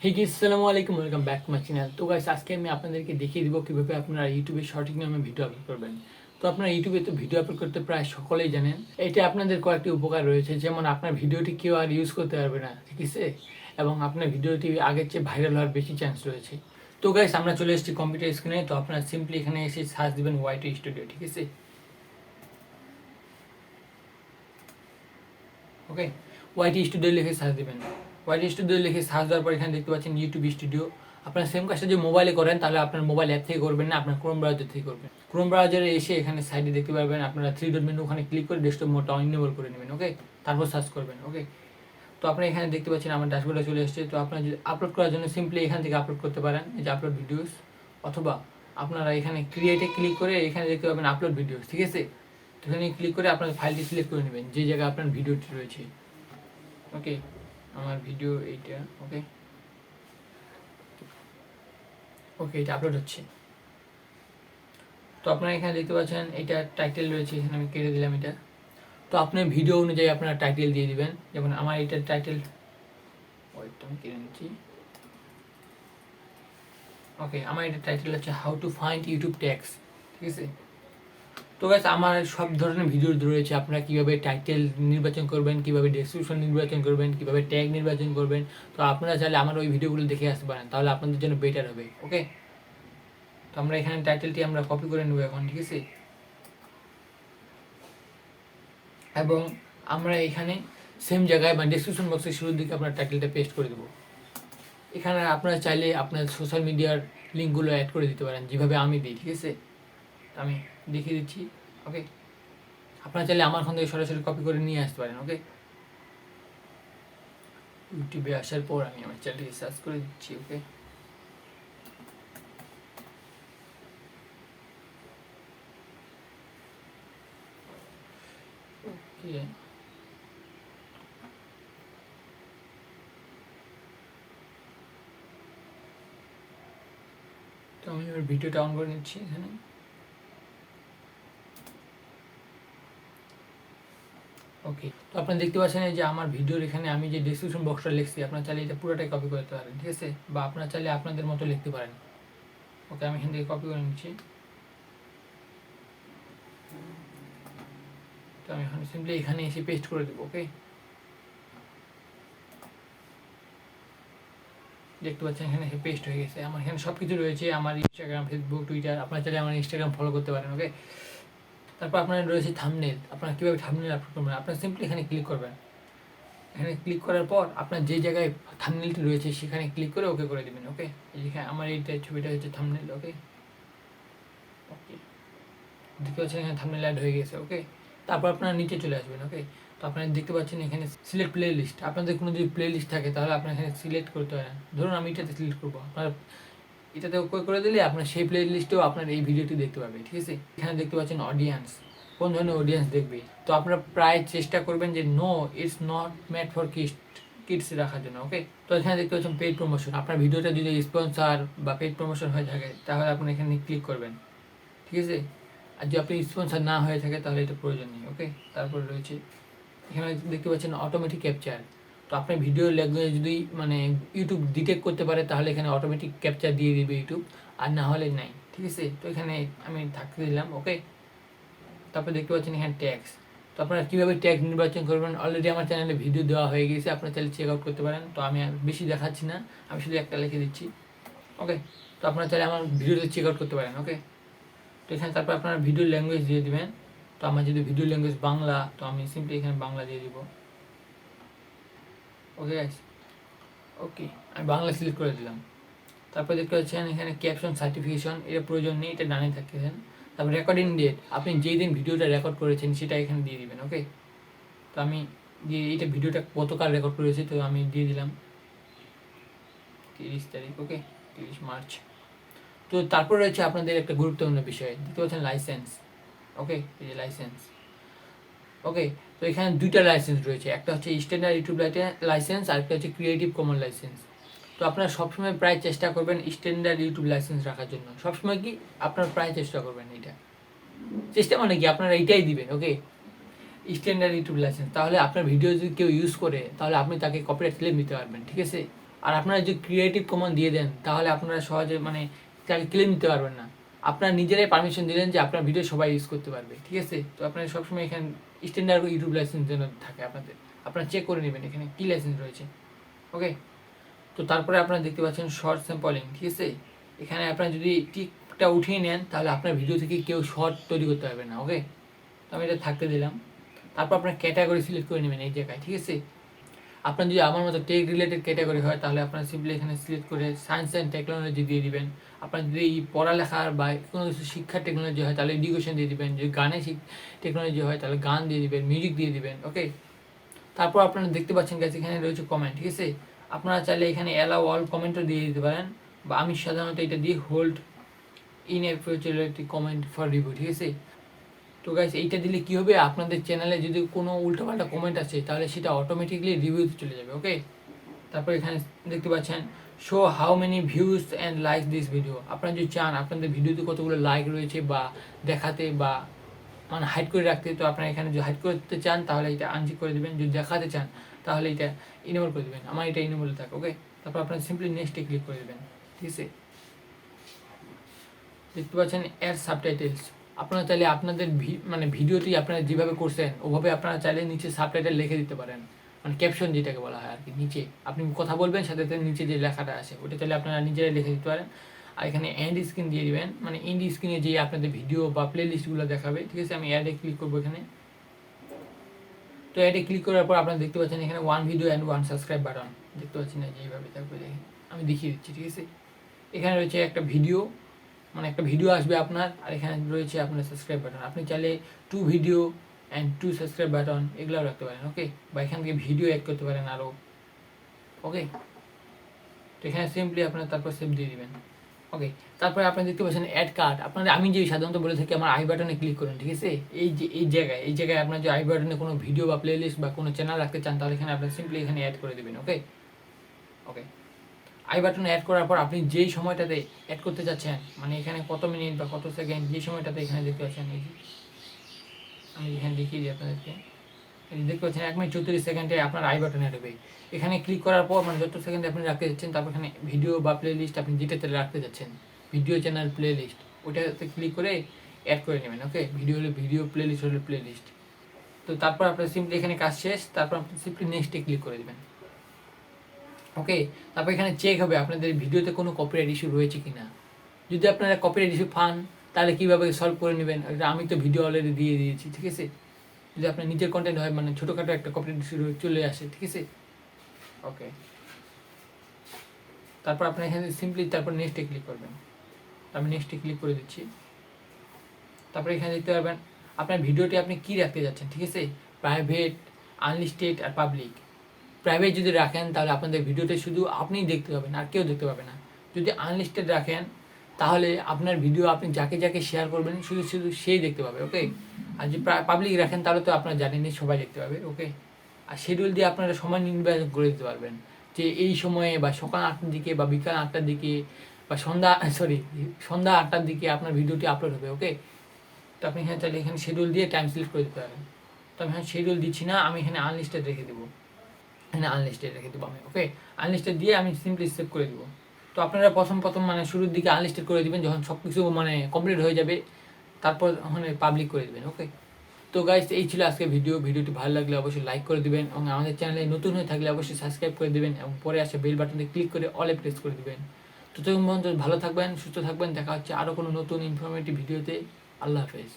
Hey guys, আসসালামু আলাইকুম, welcome back to my channel. তো গাইস, আজকে আমি আপনাদেরকে দেখিয়ে দিব কিভাবে আপনারা ইউটিউবে সঠিক নিয়মে ভিডিও আপলোড করবেন। তো আপনারা ইউটিউবে তো ভিডিও আপলোড করতে প্রায় সকলেই জানেন। এটা আপনাদের কয়েকটি উপকার রয়েছে, যেমন আপনার ভিডিওটি কেউ আর ইউজ করতে পারবে না, ঠিক আছে, এবং আপনার ভিডিওটি আগের চেয়ে ভাইরাল হওয়ার বেশি চান্স রয়েছে। তো গাইস, আমরা চলে এসেছি কম্পিউটার স্ক্রিনে। তো আপনারা সিম্পলি এখানে এসে সার্চ দিবেন ওয়াইটি স্টুডিও, ঠিক আছে। ওকে, ওয়াইটি স্টুডিও লিখে সার্চ দেবেন। ওয়াইটি স্টুডিও লিখে সার্চ দেওয়ার পর এখানে দেখতে পাচ্ছেন ইউটিউব স্টুডিও। আপনার সেম কাজটা যে মোবাইলে করেন, তাহলে আপনার মোবাইল অ্যাপ থেকে করবেন না, আপনার ক্রোম ব্রাউজার থেকে করবেন। ক্রোম ব্রাউজারে এসে এখানে সাইডে দেখতে পারবেন আপনারা থ্রি ডট মেনু, ওখানে ক্লিক করে ডেস্কটপ মোডটা ইনেবল করে নেবেন। ওকে, তারপর সার্চ করবেন। ওকে, তো আপনি এখানে দেখতে পাচ্ছেন আমার ড্যাশবোর্ডে চলে এসেছে। তো আপনার যদি আপলোড করার জন্য সিম্পলি এখান থেকে আপলোড করতে পারেন, এই যে আপলোড ভিডিওস, অথবা আপনারা এখানে ক্রিয়েটে ক্লিক করে এখানে দেখতে পাবেন আপলোড ভিডিওস, ঠিক আছে। তো এখানে ক্লিক করে আপনার ফাইলটি সিলেক্ট করে নেবেন যে জায়গায় আপনার ভিডিওটি রয়েছে। ওকে, আমার ভিডিও এইটা। ওকে, ওকে, এটা আপলোড হচ্ছে। তো আপনারা এখানে দেখতে পাচ্ছেন এটা টাইটেল রয়েছে, এখানে আমি কেটে দিলাম এটা। তো আপনার ভিডিও অনুযায়ী আপনারা টাইটেল দিয়ে দিবেন। যেমন আমার এটার টাইটেল, ওইটা আমি কেটে নিচ্ছি। ওকে, আমার এটা টাইটেল হচ্ছে how to find YouTube tags, ঠিক আছে। তো গাইস, আমার সব ধরনের ভিডিও রয়েছে, আপনারা কীভাবে টাইটেল নির্বাচন করবেন, কীভাবে ডেসক্রিপশন নির্বাচন করবেন, কীভাবে ট্যাগ নির্বাচন করবেন। তো আপনারা চাইলে আমার ওই ভিডিওগুলো দেখে আসতে পারেন, তাহলে আপনাদের জন্য বেটার হবে। ওকে, তো আমরা এখানে টাইটেলটি আমরা কপি করে নেব এখন, ঠিক আছে। এবং আমরা এখানে সেম জায়গায় বা ডেসক্রিপশন বক্সের শুরুর দিকে আপনার টাইটেলটা পেস্ট করে দেবো। এখানে আপনারা চাইলে আপনার সোশ্যাল মিডিয়ার লিঙ্কগুলো অ্যাড করে দিতে পারেন, যেভাবে আমি দিই, ঠিক আছে। আমি দেখিয়ে দিচ্ছি। ওকে, আপনারা চাইলে আমার ওখান থেকে সরাসরি কপি করে নিয়ে আসতে পারেন। ওকে, ইউটিউবে আসার পর আমি আমার চ্যানেলটিকে সার্চ করে দিচ্ছি। ওকে, ওকে, তো আমি এবার ভিডিওটা অন করে নিচ্ছি এখানে। ওকে, তো আপনারা দেখতে পাচ্ছেন যে আমার ভিডিওর এখানে আমি যে ডেসক্রিপশন বক্সটা লিখছি, আপনারা চাইলে এটা পুরোটাই কপি করতে পারেন, ঠিক আছে, বা আপনারা চাইলে আপনাদের মতো লিখতে পারেন। ওকে, আমি এখান থেকে কপি করে নিচ্ছি। তো আমি এখন সিম্পলি এখানে এসে পেস্ট করে দেবো। ওকে, দেখতে পাচ্ছেন এখানে পেস্ট হয়ে গেছে। আমার এখানে সব কিছু রয়েছে, আমার ইনস্টাগ্রাম, ফেসবুক, টুইটার। আপনারা চাইলে আমার ইনস্টাগ্রাম ফলো করতে পারেন। ওকে, তারপর আপনার রয়েছে থাম্বনেল। আপনারা কীভাবে থাম্বনেল আপলোড করবেন, আপনারা সিম্পলি এখানে ক্লিক করবেন। এখানে ক্লিক করার পর আপনার যে জায়গায় থাম্বনেলটি রয়েছে সেখানে ক্লিক করে ওকে করে দেবেন। ওকে, এখানে আমার এইটা ছবিটা হচ্ছে থাম্বনেল। ওকে, ওকে, দেখতে পাচ্ছেন এখানে থাম্বনেল অ্যাড হয়ে গেছে। ওকে, তারপর আপনারা নিচে চলে আসবেন। ওকে, তো আপনারা দেখতে পাচ্ছেন এখানে সিলেক্ট প্লে লিস্ট। আপনাদের কোনো যদি প্লে লিস্ট থাকে তাহলে আপনারা এখানে সিলেক্ট করতে পারেন। ধরুন আমি এটাতে সিলেক্ট করবো, আপনার এটাতে ওকে করে দিলে আপনার সেই প্লে লিস্টেও আপনার এই ভিডিওটি দেখতে পাবে, ঠিক আছে। এখানে দেখতে পাচ্ছেন অডিয়েন্স, কোন ধরনের অডিয়েন্স দেখবে। তো আপনারা প্রায় চেষ্টা করবেন যে no, it's not made for kids রাখার জন্য। ওকে, তো এখানে দেখতে পাচ্ছেন পেইড প্রমোশন। আপনার ভিডিওটা যদি স্পন্সর বা পেইড প্রমোশন হয়ে থাকে তাহলে আপনি এখানে ক্লিক করবেন, ঠিক আছে। আর যদি আপনি স্পন্সর না হয়ে থাকে তাহলে এটা প্রয়োজন নেই। ওকে, তারপর রয়েছে এখানে দেখতে পাচ্ছেন অটোমেটিক ক্যাপচার। তো আপনার ভিডিও ল্যাঙ্গুয়েজ যদি মানে ইউটিউব ডিটেক্ট করতে পারে তাহলে এখানে অটোমেটিক ক্যাপচার দিয়ে দিবে ইউটিউব, আর না হলে নাই, ঠিক আছে। তো এখানে আমি থাকতে দিলাম। ওকে, তারপর দেখতে পাচ্ছেন এখানে ট্যাক্স। তো আপনারা কীভাবে ট্যাগ নির্বাচন করবেন অলরেডি আমার চ্যানেলে ভিডিও দেওয়া হয়ে গেছে, আপনারা চাইলে চেক আউট করতে পারেন। তো আমি আর বেশি দেখাচ্ছি না, আমি শুধু একটা লিখে দিচ্ছি। ওকে, তো আপনারা চাইলে আমার ভিডিওতে চেক আউট করতে পারেন। ওকে, তো এখানে তারপর আপনারা ভিডিও ল্যাঙ্গুয়েজ দিয়ে দিবেন। তো আমার যদি ভিডিও ল্যাঙ্গুয়েজ বাংলা, তো আমি সিম্পলি এখানে বাংলা দিয়ে দিব। ওকে গাইস, ওকে, আমি বাংলা সিলেক্ট করে দিলাম। তারপর দেখতে পাচ্ছেন এখানে ক্যাপশন সার্টিফিকেশন, এটা প্রয়োজন নেই, এটা ডানে থাকতেছেন। তারপর রেকর্ডিং ডেট, আপনি যেই দিন ভিডিওটা রেকর্ড করেছেন সেটা এখানে দিয়ে দিবেন। ওকে, তো আমি দিয়ে এটা ভিডিওটা গতকাল রেকর্ড করেছি, তো আমি দিয়ে দিলাম 30 তারিখ। ওকে, 30 মার্চ। তো তারপর রয়েছে আপনাদের একটা গুরুত্বপূর্ণ বিষয়, দেখতে পাচ্ছেন লাইসেন্স। ওকে, এই যে লাইসেন্স। ওকে, তো এখানে দুইটা লাইসেন্স রয়েছে, একটা হচ্ছে স্ট্যান্ডার্ড ইউটিউব লাইসেন্স, আর একটা হচ্ছে ক্রিয়েটিভ কমন লাইসেন্স। তো আপনারা সবসময় প্রায় চেষ্টা করবেন স্ট্যান্ডার্ড ইউটিউব লাইসেন্স রাখার জন্য। সবসময় কি আপনারা প্রায় চেষ্টা করবেন, এটা চেষ্টা মানে কি আপনারা এইটাই দিবেন। ওকে, স্ট্যান্ডার্ড ইউটিউব লাইসেন্স, তাহলে আপনার ভিডিও যদি কেউ ইউজ করে তাহলে আপনি তাকে কপিরাইট ক্লেম দিতে পারবেন, ঠিক আছে। আর আপনারা যদি ক্রিয়েটিভ কমান্ড দিয়ে দেন তাহলে আপনারা সহজে মানে তাকে ক্লেম নিতে পারবেন না। আপনারা নিজেরাই পারমিশন দিলেন যে আপনার ভিডিও সবাই ইউজ করতে পারবে, ঠিক আছে? তো আপনারা সবসময় এখানে স্ট্যান্ডার্ড ইউটিউব লাইসেন্স যেন থাকে আপনাদের, আপনারা চেক করে নেবেন এখানে কী লাইসেন্স রয়েছে। ওকে, তো তারপরে আপনারা দেখতে পাচ্ছেন শর্ট স্যাম্পলিং, ঠিক আছে? এখানে আপনারা যদি টিকটা উঠিয়ে নেন তাহলে আপনার ভিডিও থেকে কেউ শর্ট তৈরি করতে পারবে না। ওকে, তো আমি এটা থাকতে দিলাম। তারপর আপনার ক্যাটাগরি সিলেক্ট করে নেবেন এই জায়গায়, ঠিক আছে? আপনার যদি আমার মতো টেক রিলেটেড ক্যাটাগরি হয় তাহলে আপনারা সিম্পলি এখানে সিলেক্ট করে সায়েন্স অ্যান্ড টেকনোলজি দিয়ে দিবেন। আপনার যদি পড়ালেখার বা কোনো কিছু শিক্ষার টেকনোলজি হয় তাহলে এডুকেশন দিয়ে দিবেন, যদি গানে টেকনোলজি হয় তাহলে গান দিয়ে দিবেন, মিউজিক দিয়ে দিবেন। ওকে, তারপর আপনারা দেখতে পাচ্ছেন গাইস এখানে রয়েছে কমেন্ট, ঠিক আছে? আপনারা চাইলে এখানে অ্যালাউ অল কমেন্টও দিয়ে দিতে পারেন, বা আমি সাধারণত এটা দিয়ে hold in a future comment for review, ঠিক আছে? তো গাইস এইটা দিলে কী হবে, আপনাদের চ্যানেলে যদি কোনো উল্টোপাল্টা কমেন্ট আছে তাহলে সেটা অটোমেটিকলি রিভিউতে চলে যাবে। ওকে, তারপর এখানে দেখতে পাচ্ছেন show how many views and like this video. আপনারা যদি চান আপনাদের ভিডিওতে কতগুলো লাইক রয়েছে বা দেখাতে বা মানে হাইড করে রাখতে, তো আপনারা এখানে যদি হাইড করতে চান তাহলে এটা আনচেক করে দেবেন, যদি দেখাতে চান তাহলে এটা ইনেবল করে দেবেন। আমার এটা ইনেবল থাকে। ওকে, তারপর আপনারা সিম্পলি নেক্সটে ক্লিক করে দেবেন, ঠিক আছে? দেখতে পাচ্ছেন অ্যাড সাবটাইটেলস। আপনারা চাইলে আপনাদের মানে ভিডিওটি আপনারা যেভাবে করছেন ওভাবে আপনারা চাইলে নিচে সাবটাইটেল লিখে দিতে পারেন, মানে ক্যাপশন যেটাকে বলা হয় আর কি। নিচে আপনি কথা বলবেন, সাথে সাথে নিচে যে লেখাটা আছে ওটা চাইলে আপনারা নিজেরাই লিখে দিতে পারেন। আর এখানে এন্ড স্ক্রিন দিয়ে দিবেন, মানে এন্ড স্ক্রিনে যে আপনাদের ভিডিও বা প্লে লিস্টগুলো দেখাবে, ঠিক আছে? আমি অ্যাডে ক্লিক করবো এখানে। তো অ্যাডে ক্লিক করার পর আপনারা দেখতে পাচ্ছেন এখানে 1 ভিডিও অ্যান্ড 1 সাবস্ক্রাইব বাটন দেখতে পাচ্ছেন না, যে এইভাবে থাকবে। দেখেন আমি দেখিয়ে দিচ্ছি, ঠিক আছে? এখানে রয়েছে একটা ভিডিও, মানে একটা ভিডিও আসবে আপনার, আর এখানে রয়েছে আপনার সাবস্ক্রাইব বাটন। আপনি চাইলে 2 ভিডিও অ্যান্ড 2 সাবস্ক্রাইব বাটন এগুলোও রাখতে পারেন। ওকে, বা এখান থেকে ভিডিও অ্যাড করতে পারেন আরও। ওকে, তো এখানে সিম্পলি আপনার তারপর সেভ দিয়ে দিবেন। ওকে, তারপরে আপনি দেখতে পাচ্ছেন অ্যাড কার্ড। আপনাদের আমি যে সাধারণত বলে থাকি আমার আই বাটনে ক্লিক করুন, ঠিক আছে? এই যে এই জায়গায় আপনার যে আই বাটনে কোনো ভিডিও বা প্লে লিস্ট বা কোনো চ্যানেল রাখতে চান তাহলে এখানে আপনার সিম্পলি এখানে অ্যাড করে দেবেন। ওকে, ওকে, আই বাটনে অ্যাড করার পর আপনি যেই সময়টাতে অ্যাড করতে যাচ্ছেন, মানে এখানে কত মিনিট বা কত সেকেন্ড, যে সময়টাতে এখানে দেখতে পাচ্ছেন, এই যে আমি এখানে দেখিয়ে দিই আপনাদেরকে, এই দেখতে পাচ্ছেন 1 মিনিট 34 সেকেন্ডে আপনার আই বাটনে অ্যাড হবে। এখানে ক্লিক করার পর মানে যত সেকেন্ডে আপনি রাখতে যাচ্ছেন, তারপর এখানে ভিডিও বা প্লে লিস্ট আপনি যেটাতে রাখতে যাচ্ছেন, ভিডিও চ্যানেল প্লে লিস্ট, ওটাতে ক্লিক করে অ্যাড করে নেবেন। ওকে, ভিডিও হলে ভিডিও, প্লে লিস্ট হলে প্লে লিস্ট। তো তারপর আপনার সিম্পলি এখানে কাজ শেষ, তারপর আপনি সিম্পলি নেক্সটে ক্লিক করে দেবেন। ওকে, তারপর এখানে চেক হবে আপনাদের ভিডিওতে কোনো কপিরাইট ইস্যু রয়েছে কি না। যদি আপনারা কপিরাইট ইস্যু পান তাহলে কীভাবে সলভ করে নেবেন, এটা আমি তো ভিডিও অলরেডি দিয়ে দিয়েছি, ঠিক আছে? যদি আপনার নিজের কন্টেন্ট হয়, মানে ছোটোখাটো একটা কপিরাইট ইস্যু চলে আসে, ঠিক আছে? ওকে, তারপর আপনি এখানে সিম্পলি তারপর নেক্সটে ক্লিক করবেন। আমি নেক্সটে ক্লিক করে দিচ্ছি। তারপরে এখানে দেখতে পারবেন আপনার ভিডিওটি আপনি কী রাখতে যাচ্ছেন, ঠিক আছে? প্রাইভেট, আনলিস্টেড আর পাবলিক। প্রাইভেট যদি রাখেন তাহলে আপনাদের ভিডিওটা শুধু আপনিই দেখতে পাবেন, আর কেউ দেখতে পাবে না। যদি আনলিস্টেড রাখেন তাহলে আপনার ভিডিও আপনি যাকে যাকে শেয়ার করবেন শুধু শুধু সেই দেখতে পাবে। ওকে, আর যদি পাবলিক রাখেন তাহলে তো আপনারা জানেনই সবাই দেখতে পাবে। ওকে, আর শিডিউল দিয়ে আপনারা সময় নির্বাচন করে দিতে পারবেন যে এই সময়ে বা সকাল 8টার দিকে বা বিকাল 8টার দিকে বা সন্ধ্যা 8টার দিকে আপনার ভিডিওটি আপলোড হবে। ওকে, তো আপনি এখানে চাইলে এখানে শিডিউল দিয়ে টাইম সিলেক্ট করে দিতে পারেন। তো আমি এখানে শিডিউল দিচ্ছি না, আমি এখানে আনলিস্টেড রেখে দেবো, এখানে আনলিস্টেড রেখে দেবো আমি। ওকে, আনলিস্টেড দিয়ে আমি সিম্পলি সেভ করে দেবো। তো আপনারা প্রথম মানে শুরুর দিকে আনলিস্টেড করে দেবেন, যখন সব কিছু মানে কমপ্লিট হয়ে যাবে তারপর ওখানে পাবলিক করে দেবেন। ওকে, তো গাইস এই ছিল আজকে ভিডিওটি ভালো লাগলে অবশ্যই লাইক করে দেবেন, এবং আমাদের চ্যানেলে নতুন হয়ে থাকলে অবশ্যই সাবস্ক্রাইব করে দেবেন, এবং পরে আসে বেল বাটনে ক্লিক করে অলে প্রেস করে দেবেন। তো তখন পর্যন্ত ভালো থাকবেন, সুস্থ থাকবেন, দেখা হচ্ছে আরও কোনো নতুন ইনফরমেটিভ ভিডিওতে। আল্লাহ হাফেজ।